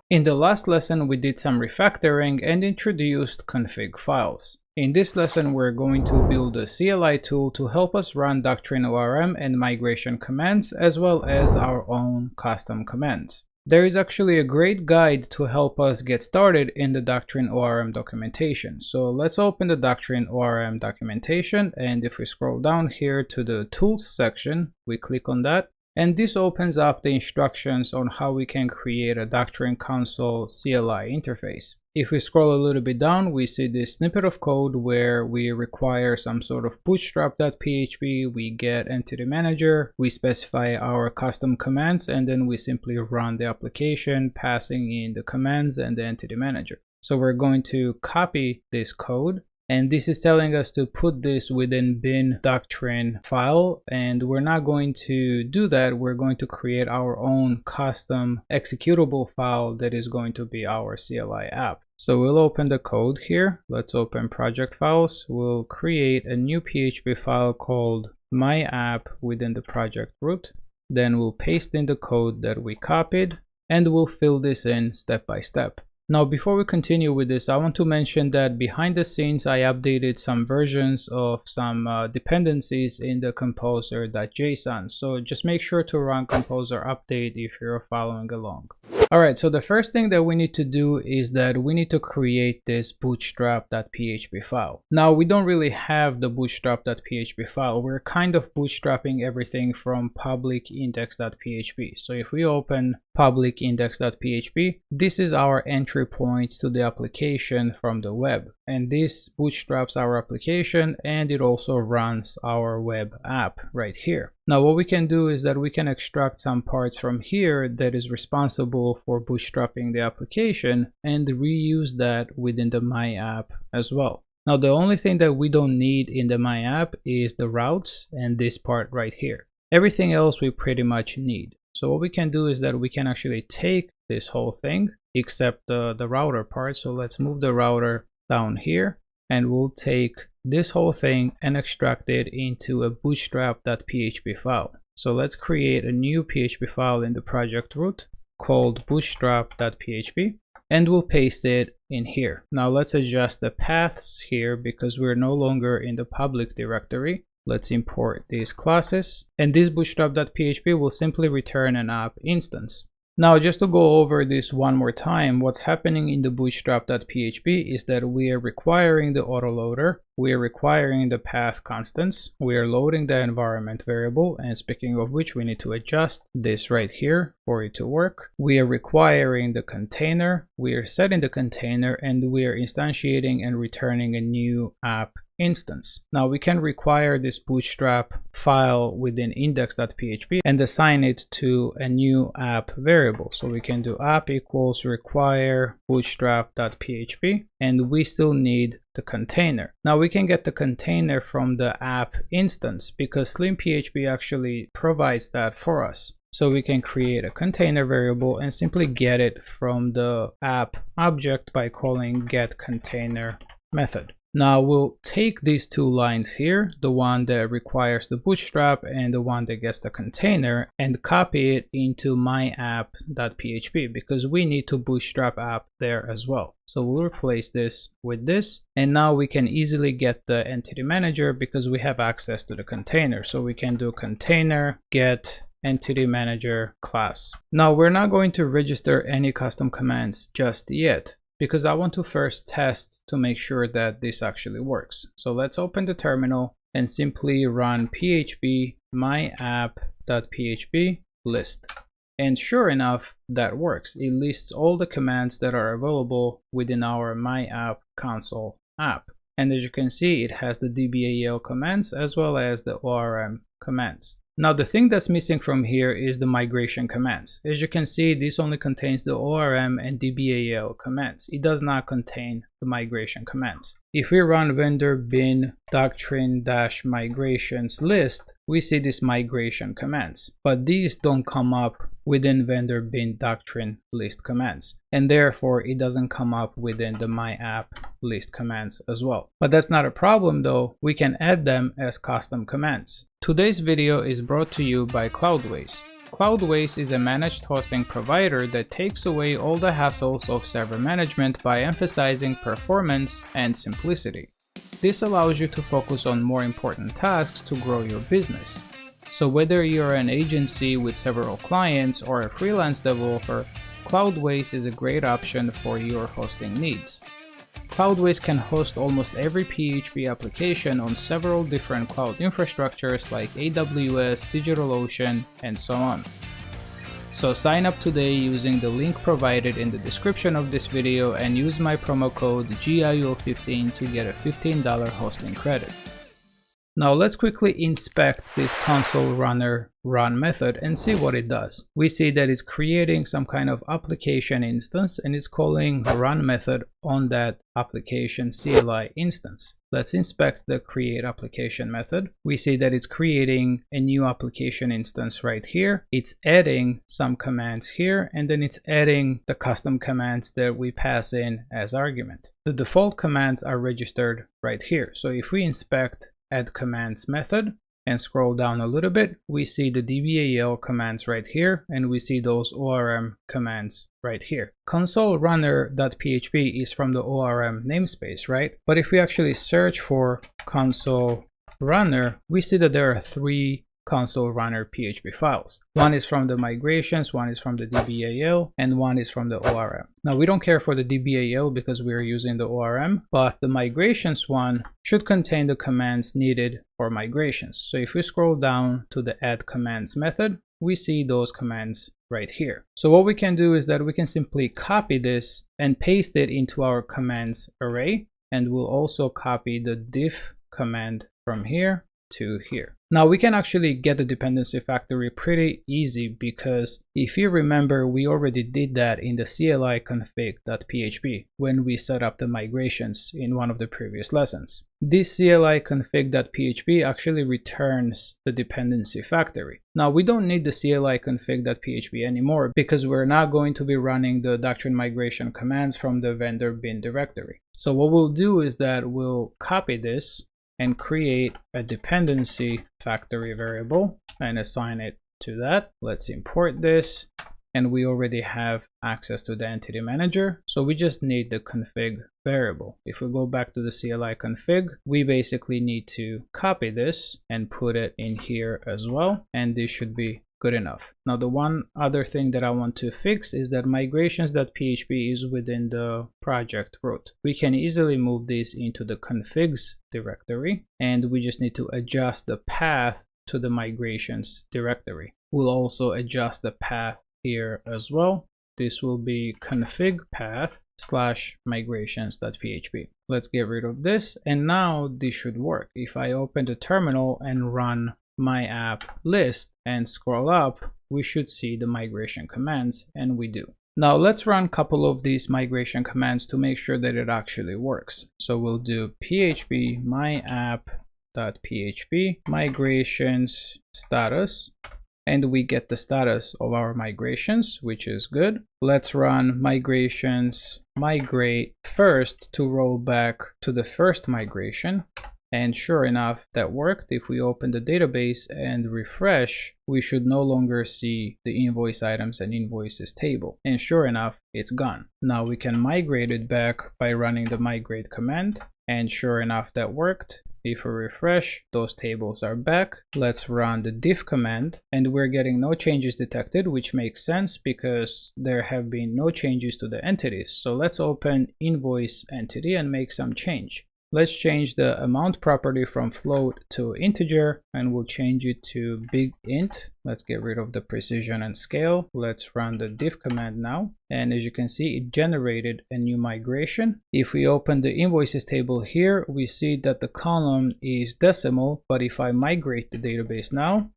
In the last lesson, we did some refactoring and introduced config files. In this lesson, we're going to build a CLI tool to help us run Doctrine ORM and migration commands, as well as our own custom commands. There is actually a great guide to help us get started in the Doctrine ORM documentation. So let's open the Doctrine ORM documentation, and if we scroll down here to the Tools section, we click on that. And this opens up the instructions on how we can create a Doctrine Console CLI interface. If we scroll a little bit down, we see this snippet of code where we require some sort of bootstrap.php, we get entity manager, we specify our custom commands, and then we simply run the application, passing in the commands and the entity manager. So we're going to copy this code. And this is telling us to put this within bin doctrine file, and we're not going to do that. We're going to create our own custom executable file that is going to be our CLI app. So we'll open the code here. Let's open project files. We'll create a new PHP file called my app within the project root. Then we'll paste in the code that we copied, and we'll fill this in step by step. Now, before we continue with this, I want to mention that behind the scenes, I updated some versions of some dependencies in the composer.json. So just make sure to run composer update if you're following along. All right, so the first thing that we need to do is that we need to create this bootstrap.php file. Now, we don't really have the bootstrap.php file. We're kind of bootstrapping everything from public index.php. So if we open public index.php, this is our entry points to the application from the web, and this bootstraps our application and it also runs our web app right here. Now what we can do is that we can extract some parts from here that is responsible for bootstrapping the application and reuse that within the my app as well. Now the only thing that we don't need in the my app is the routes and this part right here. Everything else we pretty much need. So what we can do is that we can actually take this whole thing except the router part. So let's move the router down here and we'll take this whole thing and extract it into a bootstrap.php file. So let's create a new PHP file in the project root called bootstrap.php and we'll paste it in here. Now let's adjust the paths here because we're no longer in the public directory. Let's import these classes, and this bootstrap.php will simply return an app instance. Now, just to go over this one more time, what's happening in the bootstrap.php is that we are requiring the autoloader, we are requiring the path constants, we are loading the environment variable, and speaking of which, we need to adjust this right here for it to work. We are requiring the container, we are setting the container, and we are instantiating and returning a new app instance. Now we can require this bootstrap file within index.php and assign it to a new app variable. So we can do app equals require bootstrap.php, and we still need the container. Now we can get the container from the app instance because SlimPHP actually provides that for us. So we can create a container variable and simply get it from the app object by calling getContainer method. Now we'll take these two lines here, the one that requires the bootstrap and the one that gets the container, and copy it into myapp.php because we need to bootstrap app there as well. So we'll replace this with this, and now we can easily get the entity manager because we have access to the container. So we can do container get entity manager class. Now we're not going to register any custom commands just yet, because I want to first test to make sure that this actually works. So let's open the terminal and simply run php myapp.php list. And sure enough, that works. It lists all the commands that are available within our my app console app. And as you can see, it has the DBAL commands as well as the ORM commands. Now the thing that's missing from here is the migration commands. As you can see, this only contains the ORM and DBAL commands. It does not contain the migration commands. If we run vendor bin doctrine-migrations list, we see these migration commands, but these don't come up within vendor bin doctrine list commands, and therefore it doesn't come up within the my app list commands as well. But that's not a problem though, we can add them as custom commands. Today's video is brought to you by Cloudways. Cloudways is a managed hosting provider that takes away all the hassles of server management by emphasizing performance and simplicity. This allows you to focus on more important tasks to grow your business. So whether you're an agency with several clients or a freelance developer, Cloudways is a great option for your hosting needs. Cloudways can host almost every PHP application on several different cloud infrastructures like AWS, DigitalOcean, and so on. So sign up today using the link provided in the description of this video and use my promo code GIO15 to get a $15 hosting credit. Now let's quickly inspect this console runner run method and see what it does. We see that it's creating some kind of application instance and it's calling a run method on that application CLI instance. Let's inspect the create application method. We see that it's creating a new application instance right here. It's adding some commands here and then it's adding the custom commands that we pass in as argument. The default commands are registered right here. So if we inspect add commands method and scroll down a little bit, we see the DBAL commands right here and we see those ORM commands right here. Console runner.php is from the ORM namespace, right? But if we actually search for console runner, we see that there are 3 console runner PHP files. One is from the migrations, one is from the DBAL, and one is from the ORM. Now we don't care for the DBAL because we're using the ORM, but the migrations one should contain the commands needed for migrations. So if we scroll down to the add commands method, we see those commands right here. So what we can do is that we can simply copy this and paste it into our commands array, and we'll also copy the diff command from here to here. Now we can actually get the dependency factory pretty easy because if you remember, we already did that in the CLI config.php when we set up the migrations in one of the previous lessons. This CLI config.php actually returns the dependency factory. Now we don't need the CLI config.php anymore because we're not going to be running the Doctrine migration commands from the vendor bin directory. So what we'll do is that we'll copy this and create a dependency factory variable and assign it to that. Let's import this, and we already have access to the entity manager, so we just need the config variable. If we go back to the CLI config, we basically need to copy this and put it in here as well, and this should be good enough. Now the one other thing that I want to fix is that migrations.php is within the project root. We can easily move this into the configs directory, and we just need to adjust the path to the migrations directory. We'll also adjust the path here as well. This will be config path / migrations.php. Let's get rid of this, and now this should work. If I open the terminal and run my app list and scroll up, we should see the migration commands, and we do. Now let's run a couple of these migration commands to make sure that it actually works. So we'll do php myapp.php migrations status, and we get the status of our migrations, which is good. Let's run migrations migrate first to roll back to the first migration. And sure enough, that worked. If we open the database and refresh, we should no longer see the invoice items and invoices table. And sure enough, it's gone. Now we can migrate it back by running the migrate command. And sure enough, that worked. If we refresh, those tables are back. Let's run the diff command, and we're getting no changes detected, which makes sense because there have been no changes to the entities. So let's open invoice entity and make some change. Let's change the amount property from float to integer, and we'll change it to big int. Let's get rid of the precision and scale. Let's run the diff command now. And as you can see, it generated a new migration. If we open the invoices table here, we see that the column is decimal, but if I migrate the database now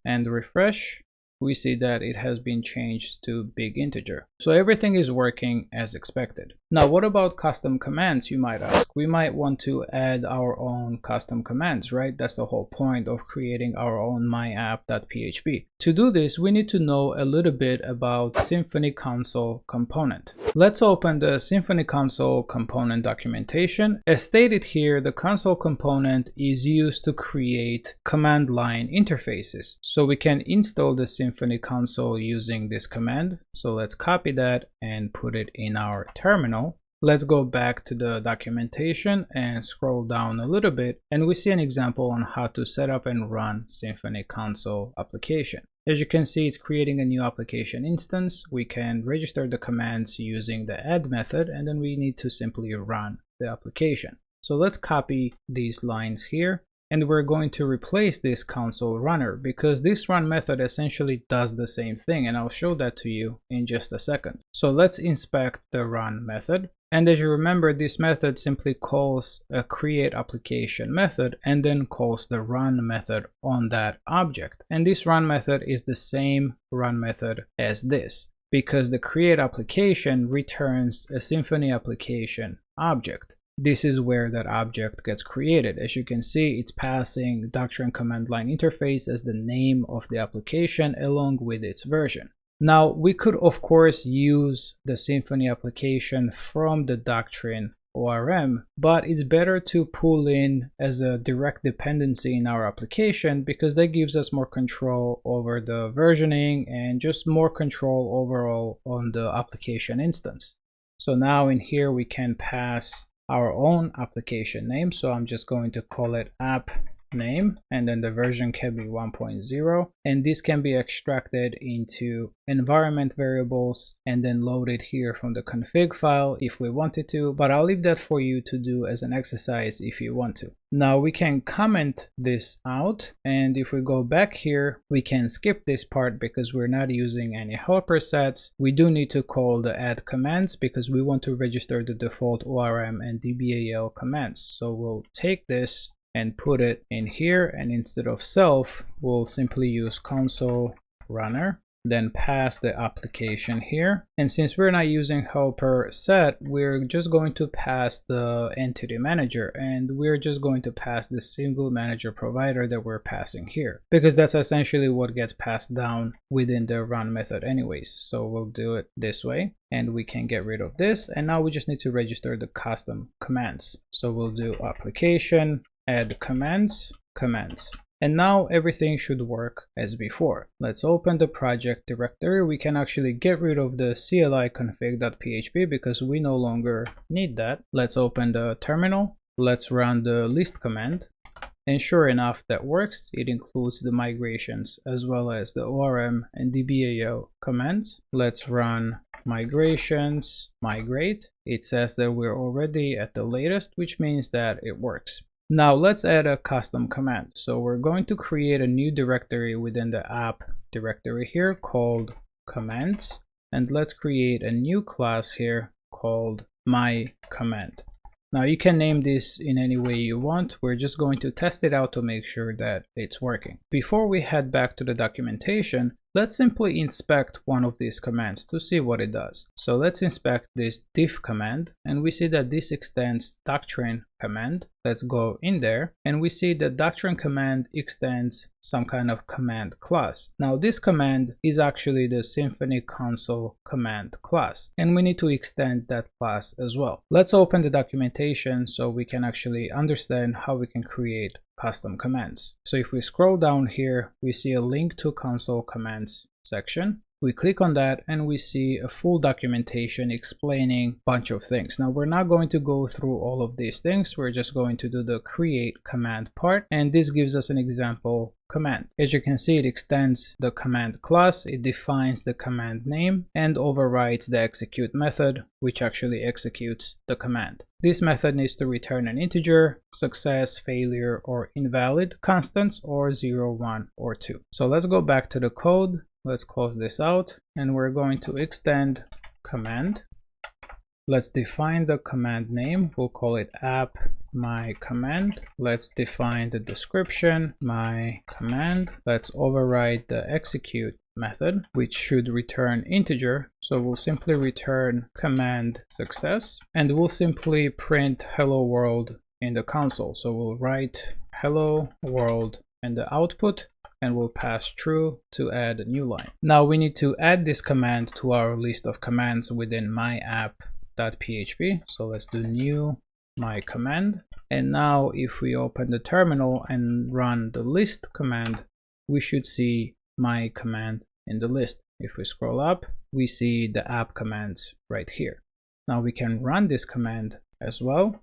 and refresh, we see that it has been changed to big integer. So everything is working as expected. Now, what about custom commands, you might ask? We might want to add our own custom commands, right? That's the whole point of creating our own myapp.php. To do this, we need to know a little bit about Symfony Console component. Let's open the Symfony Console component documentation. As stated here, the console component is used to create command line interfaces. So we can install the Symfony Console using this command. So let's copy that and put it in our terminal. Let's go back to the documentation and scroll down a little bit, and we see an example on how to set up and run Symfony Console application. As you can see, it's creating a new application instance. We can register the commands using the add method, and then we need to simply run the application. So let's copy these lines here, and we're going to replace this console runner because this run method essentially does the same thing, and I'll show that to you in just a second. So let's inspect the run method. And as you remember, this method simply calls a create application method and then calls the run method on that object. And this run method is the same run method as this, because the create application returns a Symfony application object. This is where that object gets created. As you can see, it's passing Doctrine command line interface as the name of the application along with its version. Now, we could of course use the Symfony application from the Doctrine ORM, but it's better to pull in as a direct dependency in our application because that gives us more control over the versioning and just more control overall on the application instance. So now in here we can pass our own application name. So I'm just going to call it app name, and then the version can be 1.0, and this can be extracted into environment variables and then loaded here from the config file if we wanted to, but I'll leave that for you to do as an exercise if you want to. Now we can comment this out, and if we go back here, we can skip this part because we're not using any helper sets. We do need to call the add commands because we want to register the default ORM and DBAL commands. So we'll take this and put it in here, and instead of self, we'll simply use console runner, then pass the application here. And since we're not using helper set, we're just going to pass the entity manager, and we're just going to pass the single manager provider that we're passing here, because that's essentially what gets passed down within the run method anyways. So we'll do it this way, and we can get rid of this, and now we just need to register the custom commands. So we'll do application add commands, and now everything should work as before. Let's open the project directory. We can actually get rid of the CLI config.php because we no longer need that. Let's open the terminal. Let's run the list command, and sure enough, that works. It includes the migrations as well as the ORM and DBAL commands. Let's run migrations, migrate. It says that we're already at the latest, which means that it works. Now let's add a custom command. So we're going to create a new directory within the app directory here called commands, and let's create a new class here called my command. Now you can name this in any way you want. We're just going to test it out to make sure that it's working. Before we head back to the documentation, let's simply inspect one of these commands to see what it does. So let's inspect this diff command, and we see that this extends Doctrine command. Let's go in there, and we see that Doctrine command extends some kind of command class. Now this command is actually the Symfony Console command class, and we need to extend that class as well. Let's open the documentation so we can actually understand how we can create custom commands. So if we scroll down here, we see a link to console commands section. We click on that and we see a full documentation explaining a bunch of things. Now we're not going to go through all of these things. We're just going to do the create command part, and this gives us an example command. As you can see, it extends the command class, it defines the command name, and overrides the execute method, which actually executes the command. This method needs to return an integer, success, failure, or invalid constants, or 0, 1, or 2. So let's go back to the code. Let's close this out, and we're going to extend command, Let's define the command name. We'll call it app my command. Let's define the description, my command. Let's override the execute method, which should return integer. So we'll simply return command success, and we'll simply print hello world in the console. So we'll write hello world in the output, and we'll pass true to add a new line. Now we need to add this command to our list of commands within myapp.php. So let's do new my command. And now if we open the terminal and run the list command, we should see my command in the list. If we scroll up, we see the app commands right here. Now we can run this command as well,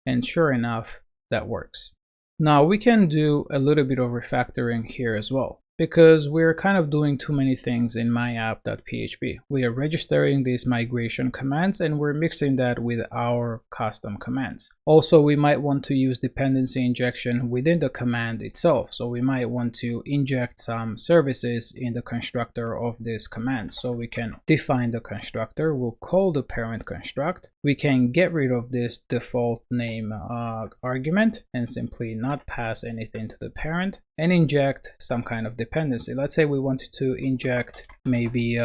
and sure enough, that works. Now we can do a little bit of refactoring here as well, because we're kind of doing too many things in myapp.php. We are registering these migration commands and we're mixing that with our custom commands. Also, we might want to use dependency injection within the command itself. So we might want to inject some services in the constructor of this command. So we can define the constructor, we'll call the parent construct. We can get rid of this default name argument and simply not pass anything to the parent, and inject some kind of dependency. Let's say we wanted to inject maybe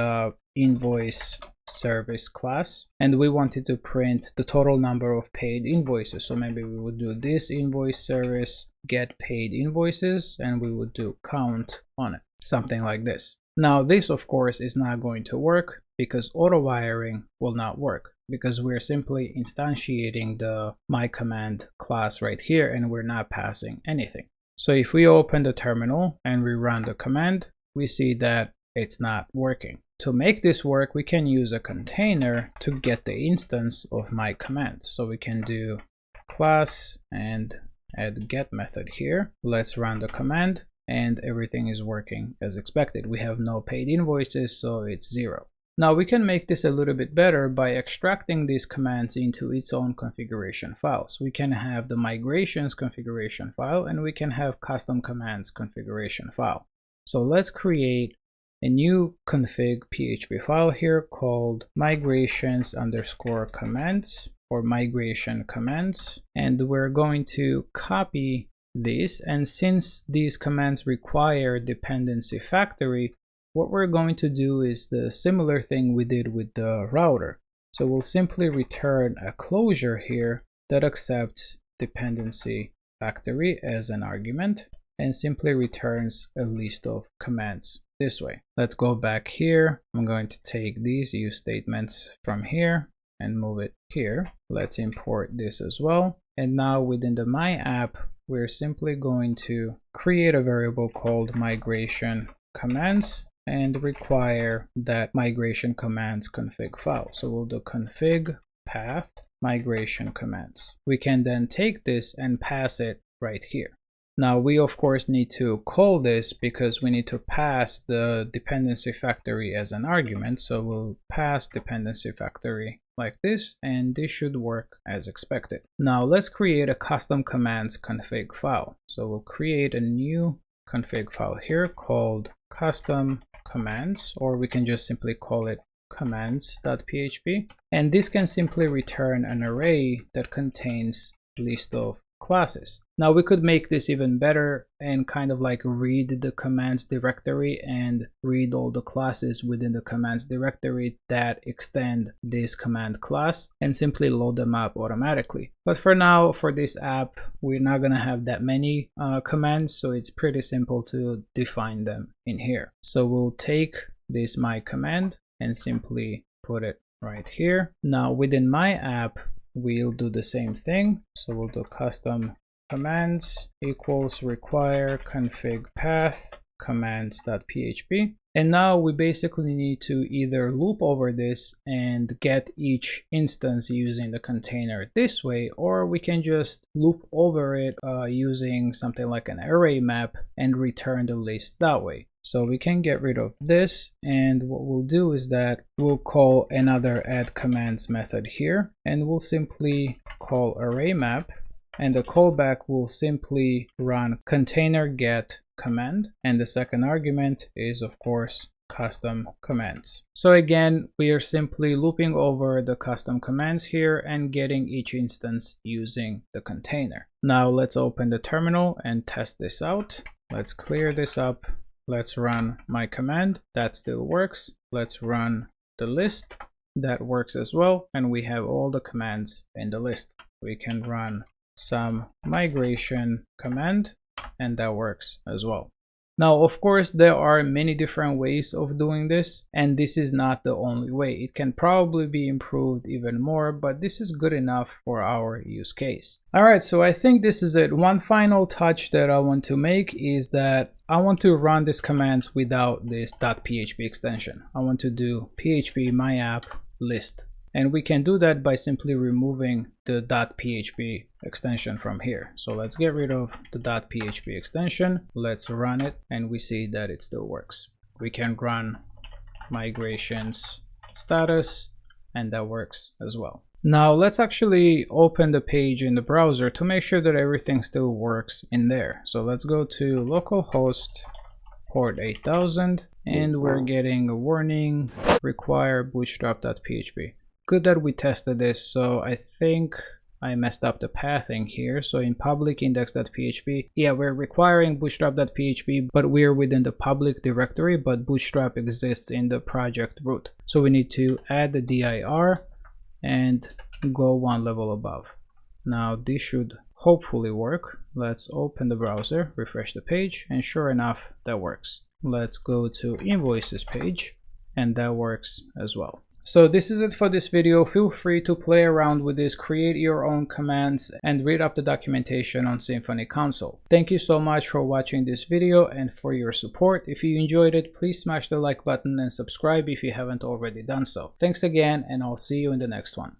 invoice service class, and we wanted to print the total number of paid invoices. So maybe we would do this invoice service get paid invoices, and we would do count on it, something like this. Now this of course is not going to work because auto wiring will not work, because we're simply instantiating the my command class right here and we're not passing anything. So if we open the terminal and we run the command, we see that it's not working. To make this work, we can use a container to get the instance of my command. So we can do class and add get method here. Let's run the command and everything is working as expected. We have no paid invoices, so it's 0. Now we can make this a little bit better by extracting these commands into its own configuration files. We can have the migrations configuration file and we can have custom commands configuration file. So let's create a new config PHP file here called migrations_commands or migration commands, and we're going to copy these. And since these commands require dependency factory, what we're going to do is the similar thing we did with the router. So we'll simply return a closure here that accepts dependency factory as an argument and simply returns a list of commands this way. Let's go back here. I'm going to take these use statements from here and move it here. Let's import this as well. And now within the my app, we're simply going to create a variable called migration commands and require that migration commands config file. So we'll do config path migration commands. We can then take this and pass it right here. Now we of course need to call this because we need to pass the dependency factory as an argument. So we'll pass dependency factory like this, and this should work as expected. Now let's create a custom commands config file. So we'll create a new config file here called custom commands, or we can just simply call it commands.php, and this can simply return an array that contains list of classes. Now we could make this even better and kind of like read the commands directory and read all the classes within the commands directory that extend this command class and simply load them up automatically. But for now, for this app, we're not going to have that many commands, so it's pretty simple to define them in here. So we'll take this my command and simply put it right here. Now within my app, we'll do the same thing. So we'll do custom commands equals require config path commands.php. And now we basically need to either loop over this and get each instance using the container this way, or we can just loop over it using something like an array map and return the list that way. So we can get rid of this, and what we'll do is that we'll call another add commands method here, and we'll simply call array map, and the callback will simply run container get command, and the second argument is of course custom commands. So again, we are simply looping over the custom commands here and getting each instance using the container. Now let's open the terminal and test this out. Let's clear this up. Let's run my command. That still works. Let's run the list. That works as well. And we have all the commands in the list. We can run some migration command and that works as well. Now, of course, there are many different ways of doing this, and this is not the only way. It can probably be improved even more, but this is good enough for our use case. All right, so I think this is it. One final touch that I want to make is that I want to run these commands without this .php extension. I want to do php myapp list. And we can do that by simply removing the .php extension from here. So let's get rid of the .php extension. Let's run it and we see that it still works. We can run migrations status and that works as well. Now let's actually open the page in the browser to make sure that everything still works in there. So let's go to localhost port 8000 and we're getting a warning, require bootstrap.php. Good that we tested this. So I think I messed up the pathing here. So in public index.php, yeah, we're requiring bootstrap.php, but we're within the public directory, but bootstrap exists in the project root. So we need to add the dir and go one level above. Now this should hopefully work. Let's open the browser, refresh the page, and sure enough, that works. Let's go to invoices page and that works as well. So this is it for this video. Feel free to play around with this, create your own commands, and read up the documentation on Symfony Console. Thank you so much for watching this video and for your support. If you enjoyed it, please smash the like button and subscribe if you haven't already done so. Thanks again, and I'll see you in the next one.